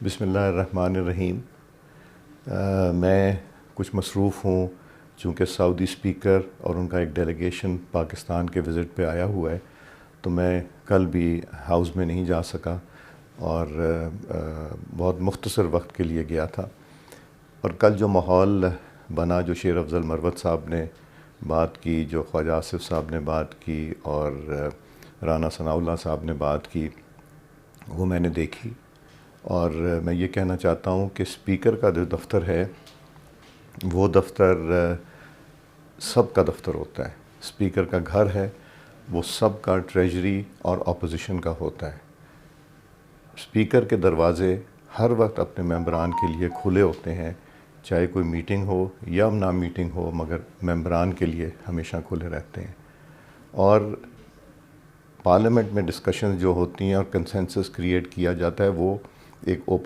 بسم اللہ الرحمن الرحیم۔ میں کچھ مصروف ہوں چونکہ سعودی اسپیکر اور ان کا ایک ڈیلیگیشن پاکستان کے وزٹ پہ آیا ہوا ہے، تو میں کل بھی ہاؤس میں نہیں جا سکا اور بہت مختصر وقت کے لیے گیا تھا۔ اور کل جو ماحول بنا، جو شیر افضل مروت صاحب نے بات کی، جو خواجہ آصف صاحب نے بات کی اور رانا ثناء اللہ صاحب نے بات کی، وہ میں نے دیکھی۔ اور میں یہ کہنا چاہتا ہوں کہ اسپیکر کا جو دفتر ہے وہ دفتر سب کا دفتر ہوتا ہے۔ اسپیکر کا گھر ہے، وہ سب کا، ٹریجری اور اپوزیشن کا ہوتا ہے۔ اسپیکر کے دروازے ہر وقت اپنے ممبران کے لیے کھلے ہوتے ہیں، چاہے کوئی میٹنگ ہو یا نا میٹنگ ہو، مگر ممبران کے لیے ہمیشہ کھلے رہتے ہیں۔ اور پارلیمنٹ میں ڈسکشن جو ہوتی ہیں اور کنسنسس کریٹ کیا جاتا ہے، وہ ایک اوپن